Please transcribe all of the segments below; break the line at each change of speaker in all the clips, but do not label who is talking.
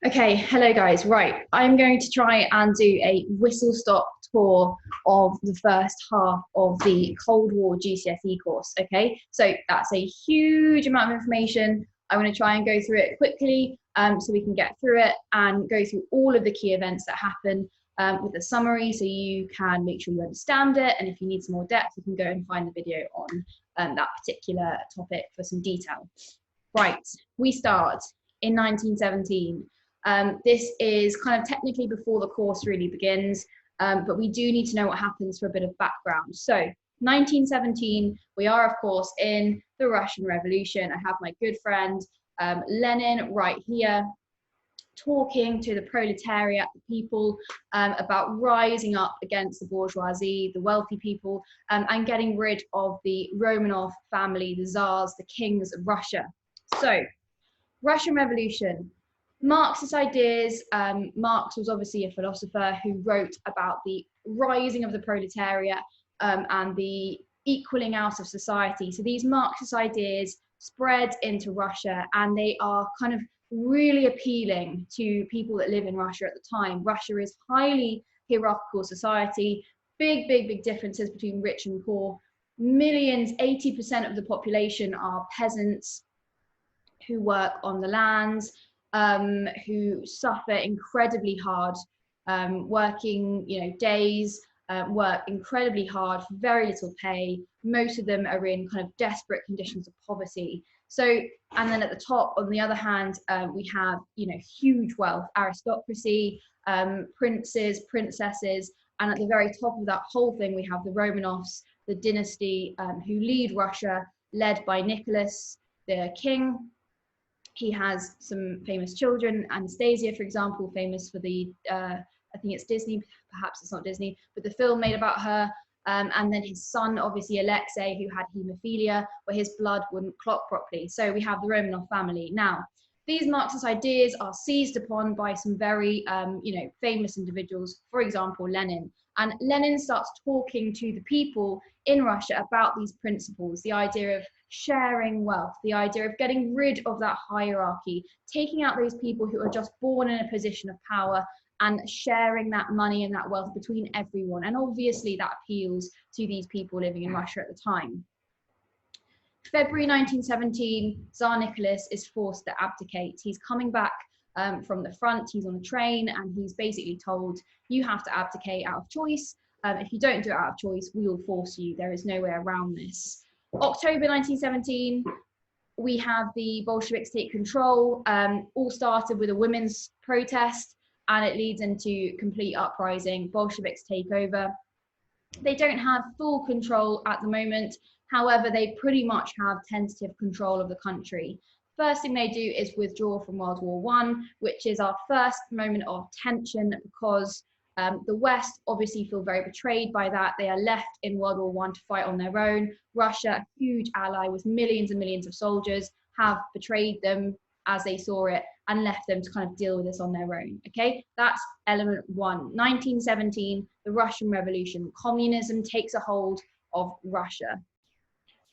Okay, hello guys. Right, I'm going to try and do a whistle-stop tour of the first half of the Cold War GCSE course. Okay, so that's a huge amount of information. I'm going to try and go through it quickly so we can get through it and go through all of the key events that happen with a summary so you can make sure you understand it. And if you need some more depth, you can go and find the video on that particular topic for some detail. Right, we start in 1917. This is kind of technically before the course really begins, but we do need to know what happens for a bit of background. So 1917, we are of course in the Russian Revolution. I have my good friend Lenin right here talking to the proletariat, the people, about rising up against the bourgeoisie, the wealthy people, and getting rid of the Romanov family, the Tsars, the kings of Russia. So, Russian Revolution. Marxist ideas. Marx was obviously a philosopher who wrote about the rising of the proletariat and the equaling out of society. So these Marxist ideas spread into Russia, and they are kind of really appealing to people that live in Russia at the time. Russia is highly hierarchical society, big differences between rich and poor. Millions, 80% of the population are peasants who work on the lands, who suffer incredibly hard, working, days, work incredibly hard for very little pay. Most of them are in kind of desperate conditions of poverty. So, and then at the top, on the other hand, we have, huge wealth, aristocracy, princes, princesses, and at the very top of that whole thing, we have the Romanovs, the dynasty who lead Russia, led by Nicholas, the king. He has some famous children. Anastasia, for example, famous for the, I think it's Disney, perhaps it's not Disney, but the film made about her. And then his son, obviously Alexei, who had haemophilia, where his blood wouldn't clot properly. So we have the Romanov family. Now, these Marxist ideas are seized upon by some very, famous individuals, for example, Lenin. And Lenin starts talking to the people in Russia about these principles, the idea of sharing wealth, the idea of getting rid of that hierarchy, taking out those people who are just born in a position of power and sharing that money and that wealth between everyone. And obviously that appeals to these people living in Russia at the time. February 1917, Tsar Nicholas is forced to abdicate. He's coming back from the front, he's on a train, and he's basically told, you have to abdicate out of choice. If you don't do it out of choice, we will force you. There is no way around this. October 1917, we have the Bolsheviks take control. All started with a women's protest, and it leads into complete uprising. Bolsheviks take over. They don't have full control at the moment. However, they pretty much have tentative control of the country. First thing they do is withdraw from World War I, which is our first moment of tension because the West obviously feel very betrayed by that. They are left in World War I to fight on their own. Russia, a huge ally with millions and millions of soldiers, have betrayed them as they saw it and left them to kind of deal with this on their own. Okay, that's element one. 1917, the Russian Revolution. Communism takes a hold of Russia.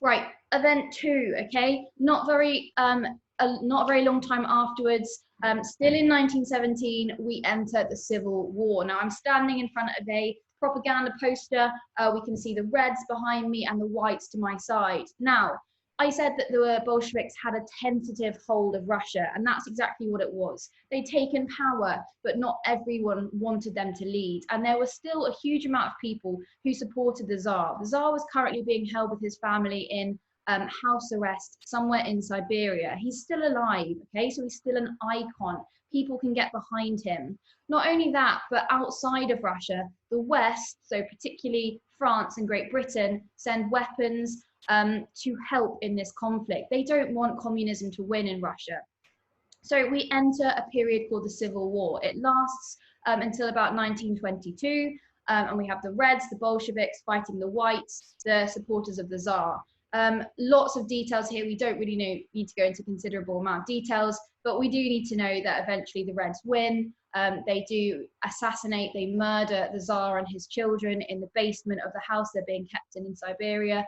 Right, event two. Okay, not very long time afterwards. Still in 1917, we enter the Civil War. Now I'm standing in front of a propaganda poster. We can see the reds behind me and the whites to my side. Now, I said that the Bolsheviks had a tentative hold of Russia, and that's exactly what it was. They'd taken power, but not everyone wanted them to lead. And there was still a huge amount of people who supported the Tsar. The Tsar was currently being held with his family in house arrest somewhere in Siberia. He's still alive, okay? So he's still an icon. People can get behind him. Not only that, but outside of Russia, the West, so particularly France and Great Britain, send weapons to help in this conflict. They don't want communism to win in Russia. So we enter a period called the Civil War. It lasts until about 1922, and we have the Reds, the Bolsheviks fighting the Whites, the supporters of the Tsar. Lots of details here. We don't really need to go into considerable amount of details, but we do need to know that eventually the Reds win. They do assassinate, they murder the Tsar and his children in the basement of the house they're being kept in Siberia.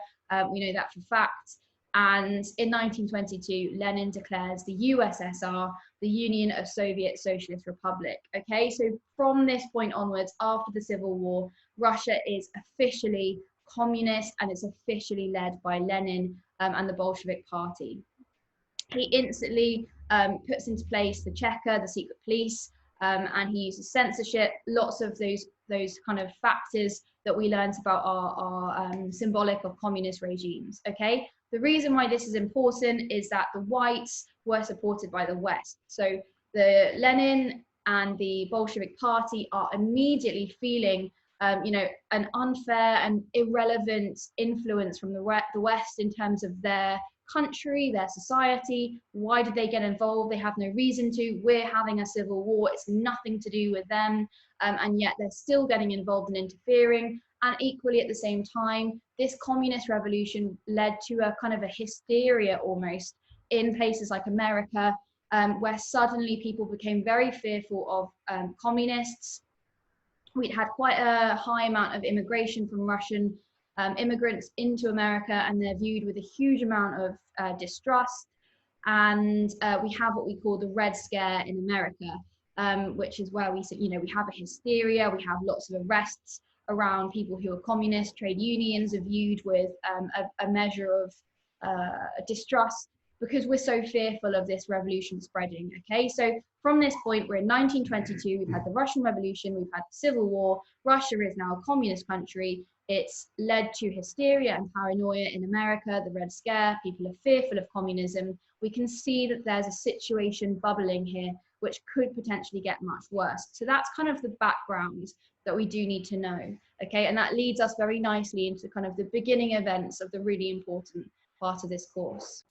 We know that for fact. And in 1922, Lenin declares the USSR the Union of Soviet Socialist Republic. Okay, so from this point onwards, after the Civil War, Russia is officially communist, and it's officially led by Lenin and the Bolshevik Party. He instantly puts into place the Cheka, the secret police, and he uses censorship. Lots of those kind of factors that we learned about are symbolic of communist regimes. Okay, the reason why this is important is that the whites were supported by the West. So the Lenin and the Bolshevik Party are immediately feeling an unfair and irrelevant influence from the West in terms of their country, their society. Why did they get involved? They have no reason to. We're having a civil war. It's nothing to do with them. And yet they're still getting involved and interfering. And equally at the same time, this communist revolution led to a kind of a hysteria almost in places like America, where suddenly people became very fearful of communists. We'd had quite a high amount of immigration from Russian immigrants into America, and they're viewed with a huge amount of distrust. And we have what we call the Red Scare in America, which is where we have a hysteria. We have lots of arrests around people who are communists. Trade unions are viewed with a measure of distrust because we're so fearful of this revolution spreading. Okay, so from this point, we're in 1922, we've had the Russian Revolution, we've had the Civil War, Russia is now a communist country. It's led to hysteria and paranoia in America, the Red Scare, people are fearful of communism. We can see that there's a situation bubbling here, which could potentially get much worse. So that's kind of the background that we do need to know, okay? And that leads us very nicely into kind of the beginning events of the really important part of this course.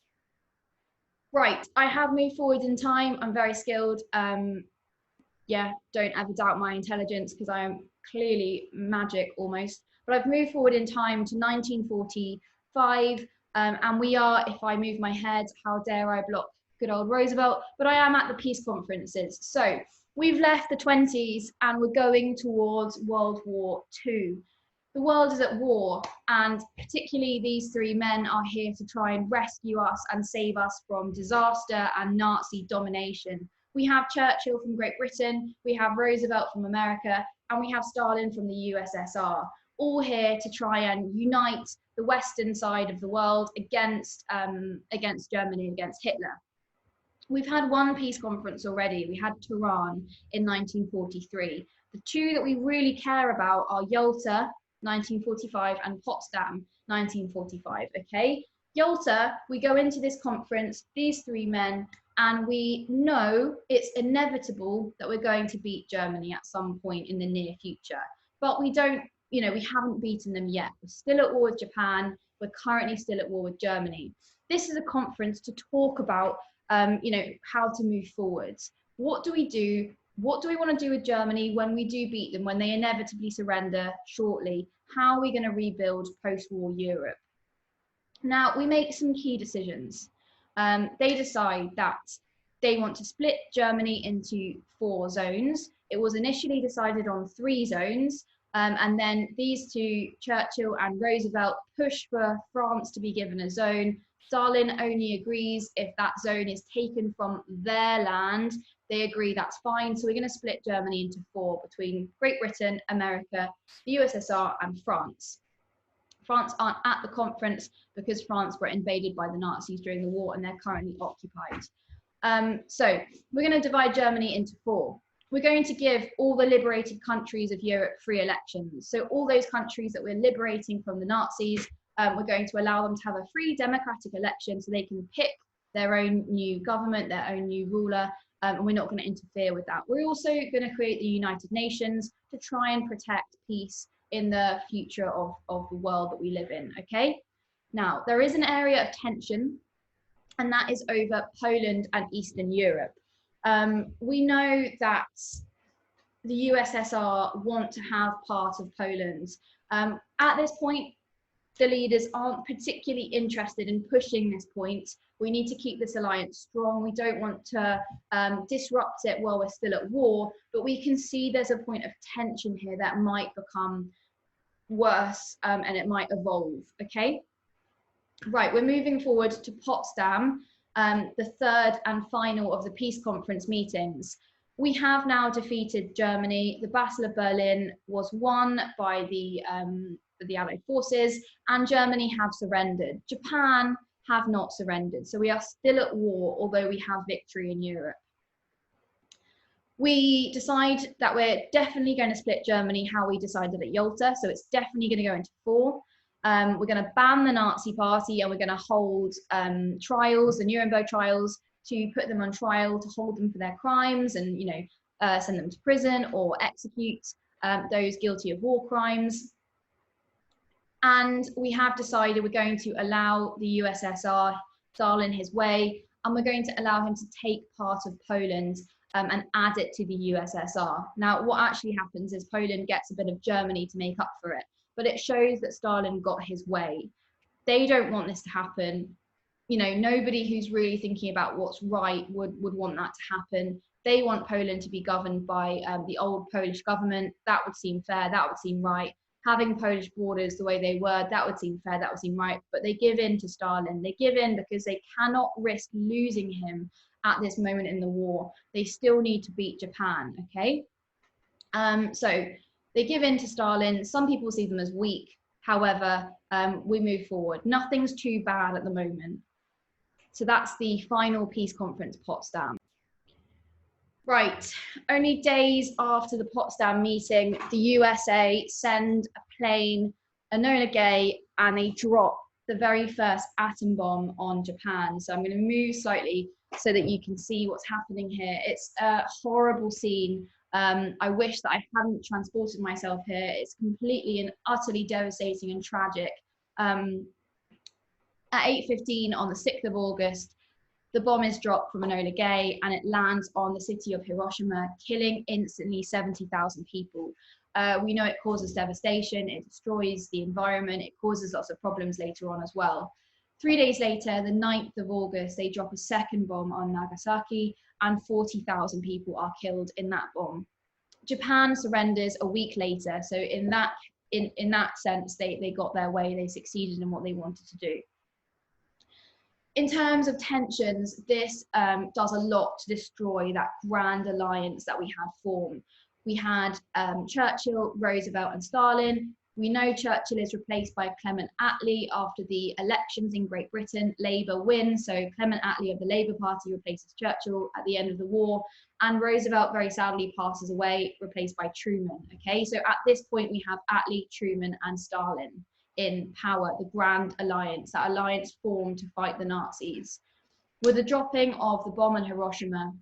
Right, I have moved forward in time. I'm very skilled. Yeah, don't ever doubt my intelligence because I am clearly magic almost. But I've moved forward in time to 1945. And we are, if I move my head, how dare I block good old Roosevelt, but I am at the peace conferences. So we've left the 20s and we're going towards World War II. The world is at war, and particularly these three men are here to try and rescue us and save us from disaster and Nazi domination. We have Churchill from Great Britain, we have Roosevelt from America, and we have Stalin from the USSR, all here to try and unite the Western side of the world against Germany, against Hitler. We've had one peace conference already. We had Tehran in 1943. The two that we really care about are Yalta, 1945, and Potsdam, 1945, okay? Yalta, we go into this conference, these three men, and we know it's inevitable that we're going to beat Germany at some point in the near future. But we don't, we haven't beaten them yet. We're still at war with Japan. We're currently still at war with Germany. This is a conference to talk about, how to move forward. What do we do? What do we want to do with Germany when we do beat them, when they inevitably surrender shortly? How are we going to rebuild post-war Europe? Now, we make some key decisions. They decide that they want to split Germany into 4 zones. It was initially decided on 3 zones, and then these two, Churchill and Roosevelt, push for France to be given a zone. Stalin only agrees if that zone is taken from their land. They agree that's fine. So we're going to split Germany into 4 between Great Britain, America, the USSR, and France. France aren't at the conference because France were invaded by the Nazis during the war and they're currently occupied. So we're going to divide Germany into 4. We're going to give all the liberated countries of Europe free elections. So all those countries that we're liberating from the Nazis, we're going to allow them to have a free democratic election so they can pick their own new government, their own new ruler, and we're not going to interfere with that. We're also going to create the United Nations to try and protect peace in the future of the world that we live in, okay? Now, there is an area of tension, and that is over Poland and Eastern Europe. We know that the USSR want to have part of Poland. At this point, the leaders aren't particularly interested in pushing this point. We need to keep this alliance strong. We don't want to disrupt it while we're still at war, but we can see there's a point of tension here that might become worse and it might evolve, okay? Right, we're moving forward to Potsdam, the third and final of the peace conference meetings. We have now defeated Germany. The Battle of Berlin was won by the Allied forces, and Germany have surrendered. Japan have not surrendered. So we are still at war, although we have victory in Europe. We decide that we're definitely going to split Germany how we decided at Yalta. So it's definitely going to go into four. We're going to ban the Nazi Party, and we're going to hold trials, the Nuremberg trials, to put them on trial, to hold them for their crimes, and send them to prison or execute those guilty of war crimes. And we have decided we're going to allow the USSR, Stalin his way, and we're going to allow him to take part of Poland and add it to the USSR. Now, what actually happens is Poland gets a bit of Germany to make up for it, but it shows that Stalin got his way. They don't want this to happen. Nobody who's really thinking about what's right would want that to happen. They want Poland to be governed by the old Polish government. That would seem fair, that would seem right. Having Polish borders the way they were, that would seem fair, that would seem right. But they give in to Stalin. They give in because they cannot risk losing him at this moment in the war. They still need to beat Japan, okay? So they give in to Stalin. Some people see them as weak. However, we move forward. Nothing's too bad at the moment. So that's the final peace conference, Potsdam. Right, only days after the Potsdam meeting, the USA send a plane, Enola Gay, and they drop the very first atom bomb on Japan. So I'm going to move slightly so that you can see what's happening here. It's a horrible scene. I wish that I hadn't transported myself here. It's completely and utterly devastating and tragic. At 8:15 on the 6th of August, the bomb is dropped from Enola Gay and it lands on the city of Hiroshima, killing instantly 70,000 people. We know it causes devastation, it destroys the environment, it causes lots of problems later on as well. 3 days later, the 9th of August, they drop a second bomb on Nagasaki and 40,000 people are killed in that bomb. Japan surrenders a week later. So in that sense, they got their way, they succeeded in what they wanted to do. In terms of tensions, this does a lot to destroy that grand alliance that we had formed. We had Churchill, Roosevelt, and Stalin. We know Churchill is replaced by Clement Attlee after the elections in Great Britain. Labour win, so Clement Attlee of the Labour Party replaces Churchill at the end of the war, and Roosevelt very sadly passes away, replaced by Truman. Okay, so at this point we have Attlee, Truman, and Stalin in power, the Grand Alliance, that alliance formed to fight the Nazis. With the dropping of the bomb on Hiroshima,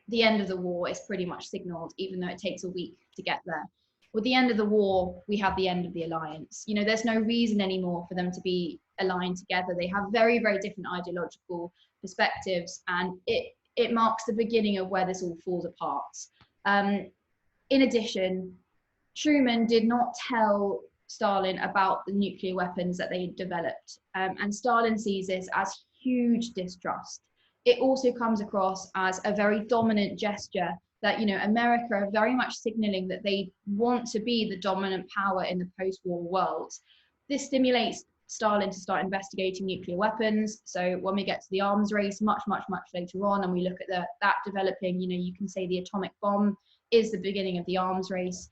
the end of the war is pretty much signaled, even though it takes a week to get there. With the end of the war, we have the end of the alliance. There's no reason anymore for them to be aligned together. They have very, very different ideological perspectives, and it marks the beginning of where this all falls apart. In addition, Truman did not tell Stalin about the nuclear weapons that they developed, and Stalin sees this as huge distrust. It also comes across as a very dominant gesture that America are very much signaling that they want to be the dominant power in the post-war world. This stimulates Stalin to start investigating nuclear weapons. So when we get to the arms race much later on, and we look at that developing, you can say the atomic bomb is the beginning of the arms race.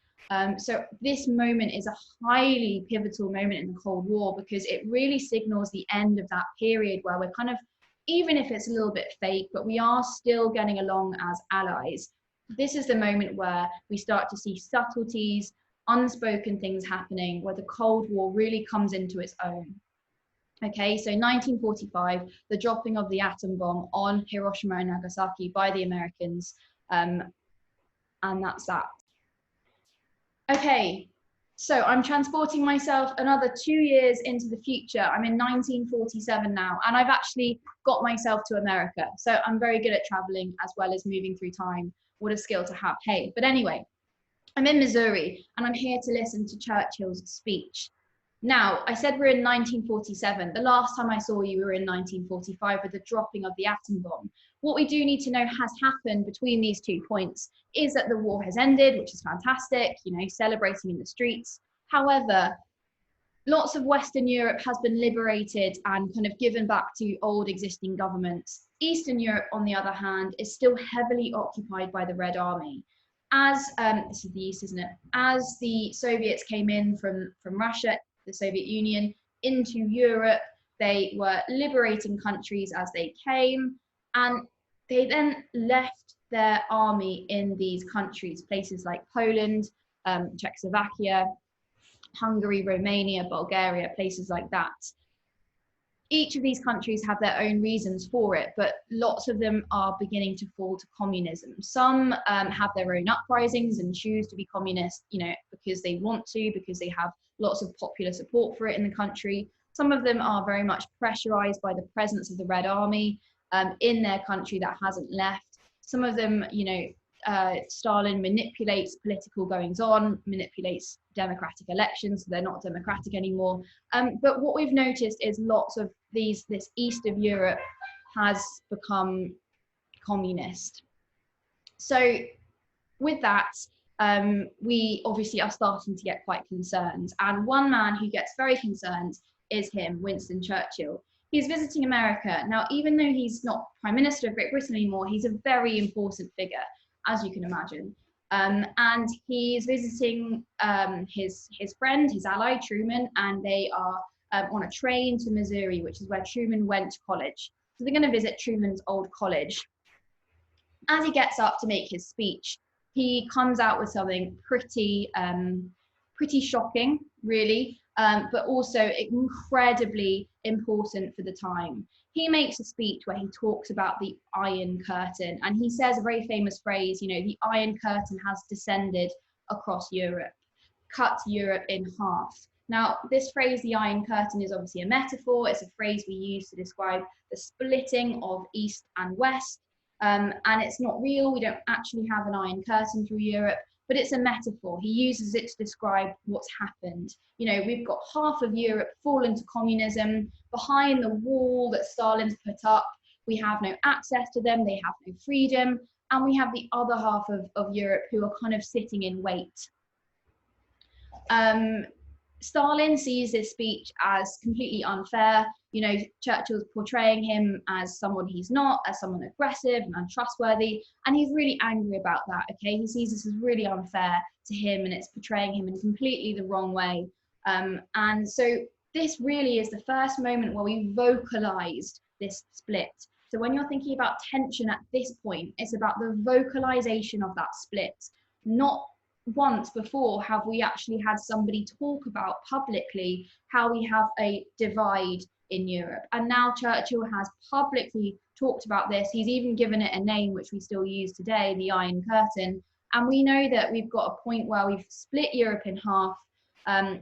So this moment is a highly pivotal moment in the Cold War, because it really signals the end of that period where we're kind of, even if it's a little bit fake, but we are still getting along as allies. This is the moment where we start to see subtleties, unspoken things happening, where the Cold War really comes into its own. Okay, so 1945, the dropping of the atom bomb on Hiroshima and Nagasaki by the Americans, and that's that. Okay, so I'm transporting myself another 2 years into the future. I'm in 1947 now, and I've actually got myself to America. So I'm very good at traveling as well as moving through time. What a skill to have, hey. But anyway, I'm in Missouri, and I'm here to listen to Churchill's speech. Now, I said we're in 1947. The last time I saw you, we were in 1945 with the dropping of the atom bomb. What we do need to know has happened between these 2 points is that the war has ended, which is fantastic, celebrating in the streets. However, lots of Western Europe has been liberated and kind of given back to old existing governments. Eastern Europe, on the other hand, is still heavily occupied by the Red Army. As this is the East, isn't it? As the Soviets came in from Russia, the Soviet Union, into Europe, they were liberating countries as they came, and they then left their army in these countries, places like Poland, Czechoslovakia, Hungary, Romania, Bulgaria, places like that. Each of these countries have their own reasons for it, but lots of them are beginning to fall to communism. Some have their own uprisings and choose to be communist, you know, because they want to, because they have lots of popular support for it in the country. Some of them are very much pressurized by the presence of the Red Army in their country that hasn't left. Some of them, you know, Stalin manipulates political goings on, manipulates democratic elections, so they're not democratic anymore. But what we've noticed is lots of this east of Europe has become communist. So with that, we obviously are starting to get quite concerned. And one man who gets very concerned is him, Winston Churchill. He's visiting America. Now, even though he's not Prime Minister of Great Britain anymore, he's a very important figure, as you can imagine. And he's visiting his friend, his ally, Truman, and they are on a train to Missouri, which is where Truman went to college. So they're going to visit Truman's old college. As he gets up to make his speech, he comes out with something pretty shocking, really, but also incredibly important for the time. He makes a speech where he talks about the Iron Curtain, and he says a very famous phrase, you know, the Iron Curtain has descended across Europe, cut Europe in half. Now, this phrase, the Iron Curtain, is obviously a metaphor. It's a phrase we use to describe the splitting of East and West, and it's not real. We don't actually have an Iron Curtain through Europe, but it's a metaphor. He uses it to describe what's happened. You know, we've got half of Europe fallen to communism. Behind the wall that Stalin's put up, we have no access to them, they have no freedom, and we have the other half of Europe who are kind of sitting in wait. Stalin sees this speech as completely unfair. You know, Churchill's portraying him as someone he's not, as someone aggressive and untrustworthy, and he's really angry about that, okay? He sees this as really unfair to him, and it's portraying him in completely the wrong way. And so this really is the first moment where we vocalized this split. So when you're thinking about tension at this point, it's about the vocalization of that split. Not once before have we actually had somebody talk about publicly how we have a divide in Europe. And now Churchill has publicly talked about this. He's even given it a name, which we still use today, the Iron Curtain. And we know that we've got a point where we've split Europe in half.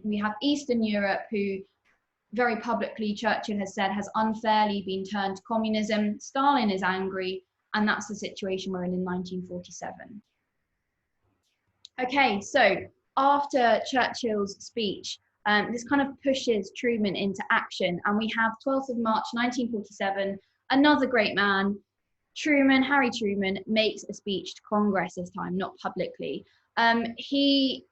We have Eastern Europe, who very publicly, Churchill has said, has unfairly been turned to communism. Stalin is angry, and that's the situation we're in 1947. Okay, so after Churchill's speech, this kind of pushes Truman into action, and we have 12th of March 1947, another great man, Truman, Harry Truman, makes a speech to Congress this time, not publicly. He,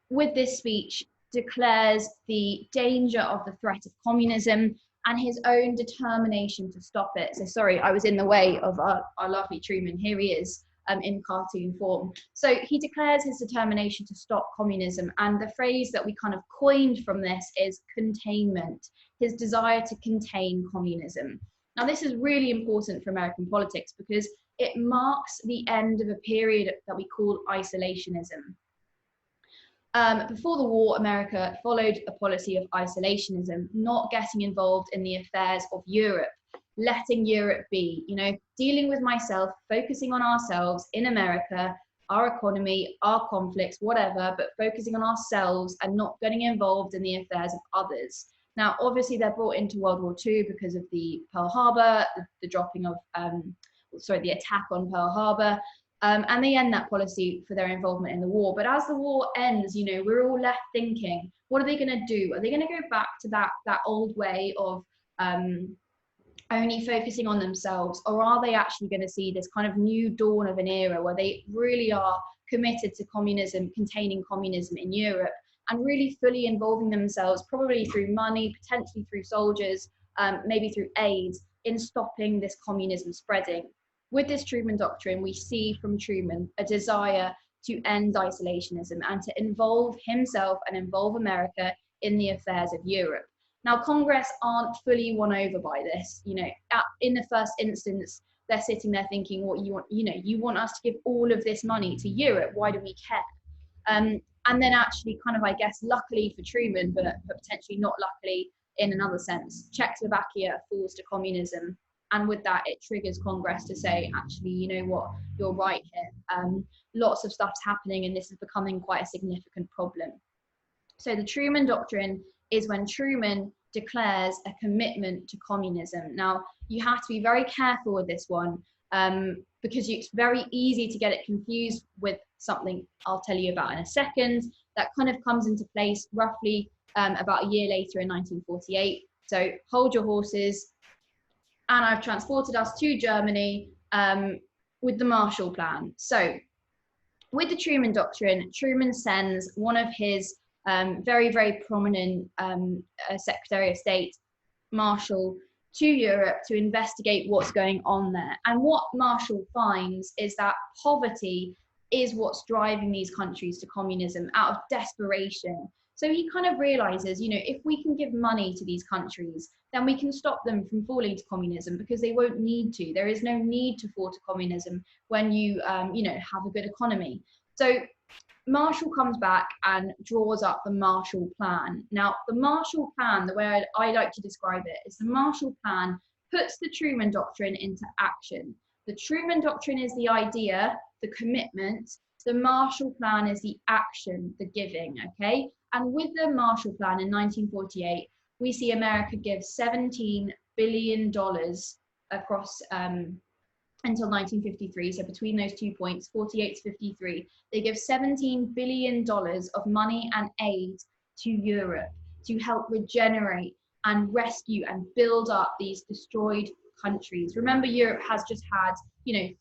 with this speech, declares the danger of the threat of communism and his own determination to stop it. So sorry, I was in the way of our lovely Truman. Here he is in cartoon form. So he declares his determination to stop communism, and the phrase that we kind of coined from this is containment, his desire to contain communism. Now, this is really important for American politics because it marks the end of a period that we call isolationism. Before the war, America followed a policy of isolationism, not getting involved in the affairs of Europe, letting Europe be, you know, dealing with myself, focusing on ourselves in America, our economy, our conflicts, whatever, but focusing on ourselves and not getting involved in the affairs of others. Now, obviously, they're brought into World War II because of the Pearl Harbor, the dropping of, the attack on Pearl Harbor. And they end that policy for their involvement in the war. But as the war ends, you know, we're all left thinking, what are they going to do? Are they going to go back to that old way of only focusing on themselves? Or are they actually going to see this kind of new dawn of an era where they really are committed to communism, containing communism in Europe? and really fully involving themselves, probably through money, potentially through soldiers, maybe through aid, in stopping this communism spreading. With this Truman Doctrine, we see from Truman a desire to end isolationism and to involve himself and involve America in the affairs of Europe. Now, Congress aren't fully won over by this. In the first instance, they're sitting there thinking, what you want, you want us to give all of this money to Europe. Why do we care? And then actually kind of, I guess, luckily for Truman, but potentially not luckily in another sense, Czechoslovakia falls to communism. And with that, it triggers Congress to say, actually, you know what, you're right here. Lots of stuff's happening and this is becoming quite a significant problem. So the Truman Doctrine is when Truman declares a commitment to communism. Now, you have to be very careful with this one because it's very easy to get it confused with something I'll tell you about in a second that kind of comes into place roughly about a year later in 1948. So hold your horses. And I've transported us to Germany with the Marshall Plan. So with the Truman Doctrine, Truman sends one of his very, very prominent Secretary of State, Marshall, to Europe to investigate what's going on there. And what Marshall finds is that poverty is what's driving these countries to communism out of desperation. So he kind of realizes, if we can give money to these countries, then we can stop them from falling to communism because they won't need to. There is no need to fall to communism when you, have a good economy. So Marshall comes back and draws up the Marshall Plan. Now, the Marshall Plan, the way I like to describe it, is the Marshall Plan puts the Truman Doctrine into action. The Truman Doctrine is the idea, the commitment. The Marshall Plan is the action, the giving, okay? And with the Marshall Plan in 1948, we see America give $17 billion across until 1953. So between those 2 points, 48 to 53, they give $17 billion of money and aid to Europe to help regenerate and rescue and build up these destroyed countries. Remember, Europe has just had,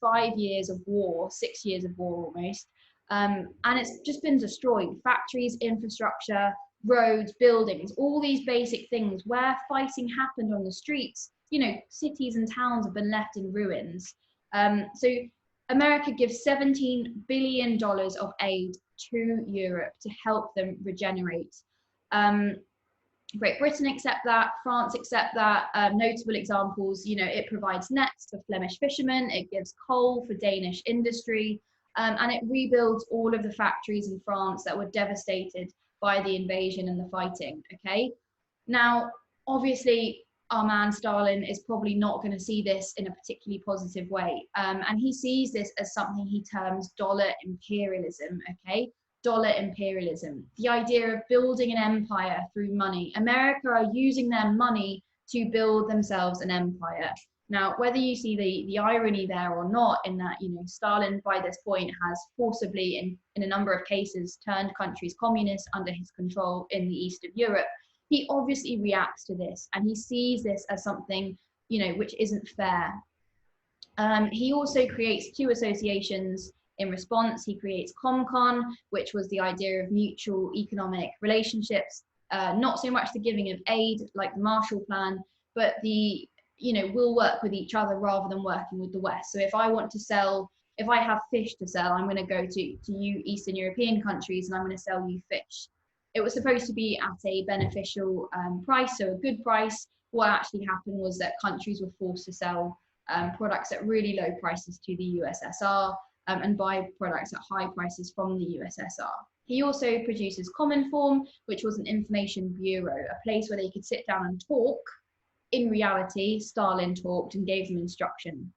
5 years of war, 6 years of war almost. And it's just been destroyed. Factories, infrastructure, roads, buildings, all these basic things where fighting happened on the streets, cities and towns have been left in ruins. So America gives $17 billion of aid to Europe to help them regenerate. Great Britain accept that, France accept that. Notable examples, it provides nets for Flemish fishermen, it gives coal for Danish industry, and it rebuilds all of the factories in France that were devastated by the invasion and the fighting, okay? Now, obviously, our man Stalin is probably not going to see this in a particularly positive way. And he sees this as something he terms dollar imperialism, okay? Dollar imperialism, the idea of building an empire through money. America are using their money to build themselves an empire. Now, whether you see the irony there or not, in that, Stalin by this point has forcibly, in a number of cases, turned countries communist under his control in the east of Europe, he obviously reacts to this and he sees this as something, which isn't fair. He also creates two associations in response. He creates ComCon, which was the idea of mutual economic relationships, not so much the giving of aid like the Marshall Plan, but the, we'll work with each other rather than working with the West. So if I want to sell, if I have fish to sell, I'm going to go to you Eastern European countries and I'm going to sell you fish. It was supposed to be at a beneficial price, so a good price. What actually happened was that countries were forced to sell products at really low prices to the USSR and buy products at high prices from the USSR. He also produces Cominform, which was an information bureau, a place where they could sit down and talk. In reality, Stalin talked and gave them instruction.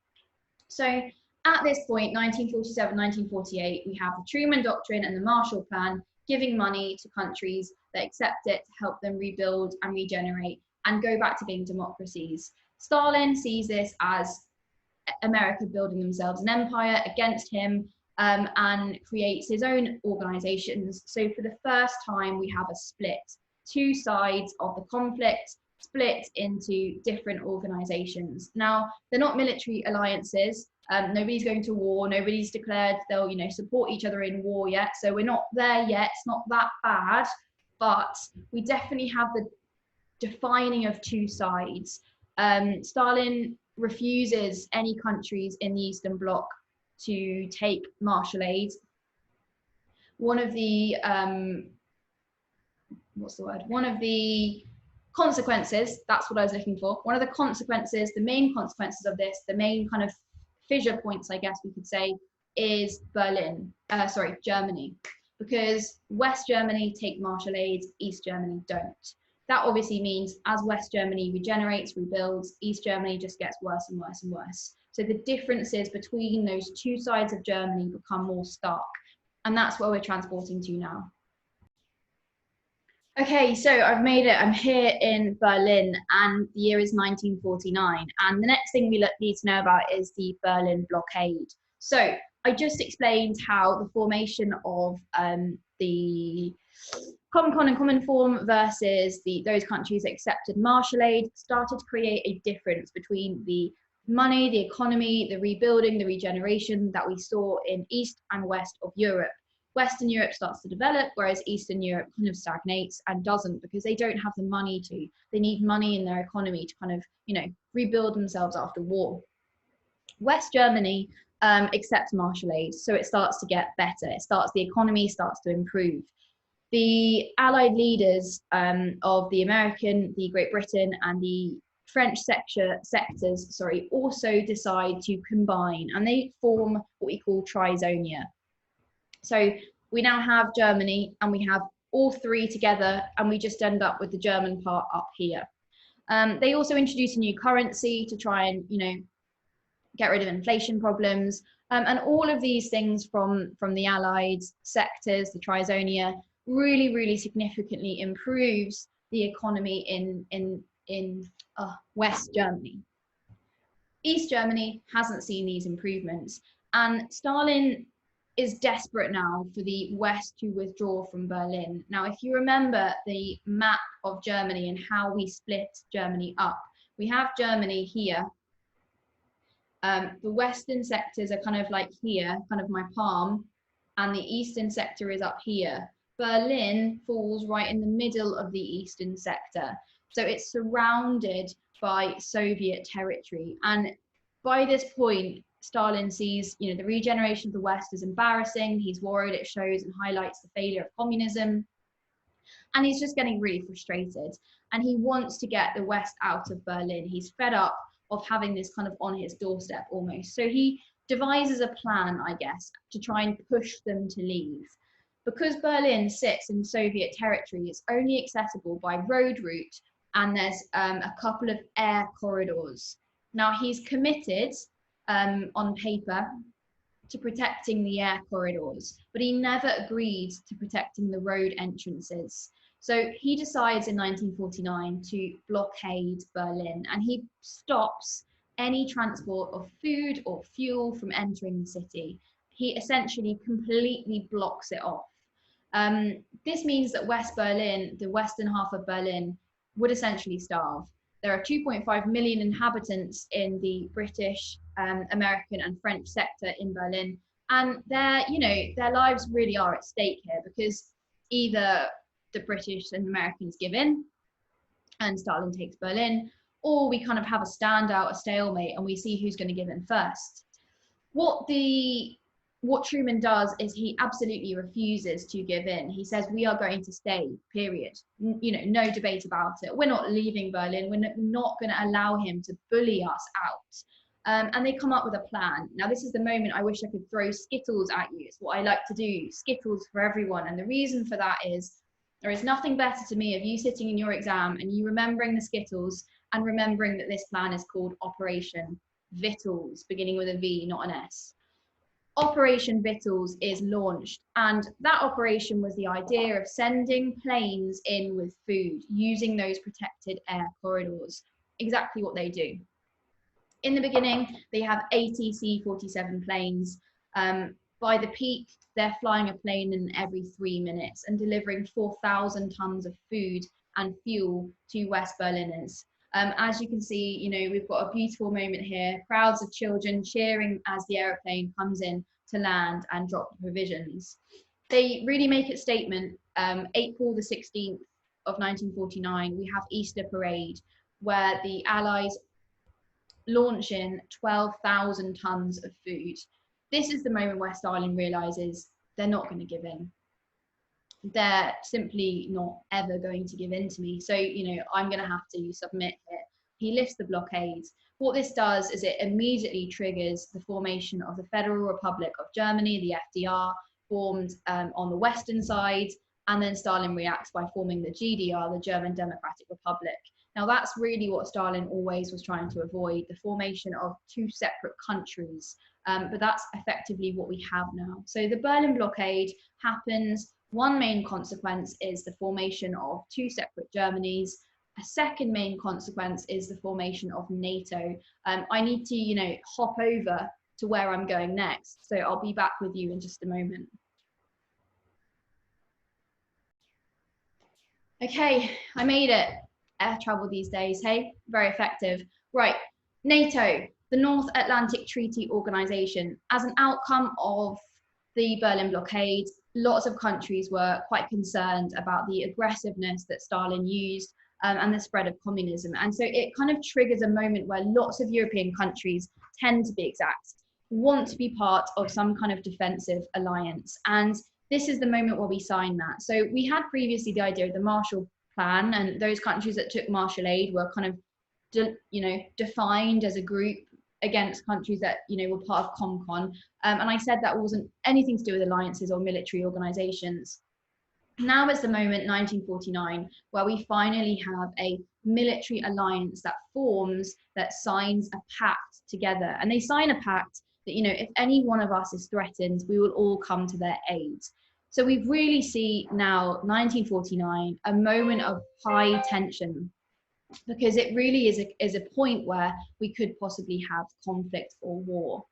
So at this point, 1947, 1948, we have the Truman Doctrine and the Marshall Plan giving money to countries that accept it to help them rebuild and regenerate and go back to being democracies. Stalin sees this as America building themselves an empire against him and creates his own organizations. So for the first time, we have a split. Two sides of the conflict split into different organizations. Now, they're not military alliances. Nobody's going to war. Nobody's declared they'll, support each other in war yet. So we're not there yet. It's not that bad. but we definitely have the defining of two sides. Stalin refuses any countries in the Eastern Bloc to take martial aid. One of the one of the consequences, that's what I was looking for. One of the consequences, the main consequences of this, the main kind of fissure points, I guess we could say, is Germany. Because West Germany take martial aid, East Germany don't. That obviously means as West Germany regenerates, rebuilds, East Germany just gets worse and worse and worse. So the differences between those two sides of Germany become more stark. And that's where we're transporting to now. Okay, so I've made it. I'm here in Berlin, and the year is 1949. And the next thing we need to know about is the Berlin Blockade. So I just explained how the formation of the Common and Common Form versus those countries that accepted martial aid started to create a difference between the money, the economy, the rebuilding, the regeneration that we saw in East and West of Europe. Western Europe starts to develop, whereas Eastern Europe kind of stagnates and doesn't, because they don't have the money to. They need money in their economy to kind of, rebuild themselves after war. West Germany accepts martial aid, so it starts to get better. The economy starts to improve. The Allied leaders of the American, the Great Britain, and the French sectors, also decide to combine, and they form what we call Trizonia. So we now have Germany, and we have all three together, and we just end up with the German part up here. They also introduce a new currency to try and, get rid of inflation problems. And all of these things from the Allied sectors, the Trizonia, really, really significantly improves the economy in West Germany. East Germany hasn't seen these improvements, and Stalin is desperate now for the West to withdraw from Berlin. Now, if you remember the map of Germany and how we split Germany up, we have Germany here. The Western sectors are kind of like here, kind of my palm, and the Eastern sector is up here. Berlin falls right in the middle of the Eastern sector. So it's surrounded by Soviet territory. And by this point, Stalin sees, the regeneration of the West is embarrassing. He's worried it shows and highlights the failure of communism. And he's just getting really frustrated. And he wants to get the West out of Berlin. He's fed up of having this kind of on his doorstep almost. So he devises a plan, I guess, to try and push them to leave. Because Berlin sits in Soviet territory, it's only accessible by road route, and there's a couple of air corridors. Now, he's committed on paper to protecting the air corridors, but he never agreed to protecting the road entrances. So he decides in 1949 to blockade Berlin, and he stops any transport of food or fuel from entering the city. He essentially completely blocks it off. This means that West Berlin, the western half of Berlin, would essentially starve. There are 2.5 million inhabitants in the British, American, and French sector in Berlin, and their lives really are at stake here, because either the British and Americans give in and Stalin takes Berlin, or we kind of have a standout, a stalemate, and we see who's going to give in first. What Truman does is he absolutely refuses to give in. He says, we are going to stay, period. No debate about it. We're not leaving Berlin. We're not going to allow him to bully us out. And they come up with a plan. Now, this is the moment I wish I could throw Skittles at you. It's what I like to do, Skittles for everyone. And the reason for that is there is nothing better to me of you sitting in your exam and you remembering the Skittles and remembering that this plan is called Operation Vittles, beginning with a V, not an S. Operation Vittles is launched, and that operation was the idea of sending planes in with food using those protected air corridors. Exactly what they do. In the beginning, they have 80 C-47 planes. By the peak, they're flying a plane in every 3 minutes and delivering 4,000 tons of food and fuel to West Berliners. As you can see, we've got a beautiful moment here, crowds of children cheering as the aeroplane comes in to land and drop the provisions. they really make a statement. April the 16th of 1949, we have Easter Parade, where the Allies launch in 12,000 tons of food. This is the moment where Stalin realizes they're not going to give in. They're simply not ever going to give in to me. So, you know, I'm going to have to submit here. He lifts the blockade. What this does is it immediately triggers the formation of the Federal Republic of Germany, the FDR, formed on the western side, and then Stalin reacts by forming the GDR, the German Democratic Republic. Now that's really what Stalin always was trying to avoid, the formation of two separate countries. But that's effectively what we have now. So the Berlin blockade happens. One main consequence is the formation of two separate Germanys. A second main consequence is the formation of NATO. I need to, you know, hop over to where I'm going next. So I'll be back with you in just a moment. Okay, I made it. Air travel these days, hey, very effective. Right, NATO, the North Atlantic Treaty Organization. As an outcome of the Berlin blockade, lots of countries were quite concerned about the aggressiveness that Stalin used and the spread of communism. And so it kind of triggers a moment where lots of European countries, 10 to be exact, want to be part of some kind of defensive alliance. And this is the moment where we sign that. So we had previously the idea of the Marshall Plan, and those countries that took Marshall aid were kind of, you know, defined as a group against countries that, you know, were part of COMCON. And I said that wasn't anything to do with alliances or military organizations. Now is the moment, 1949, where we finally have a military alliance that forms, that signs a pact together. And they sign a pact that, you know, if any one of us is threatened, we will all come to their aid. So we really see now, 1949, a moment of high tension, because it really is a point where we could possibly have conflict or war.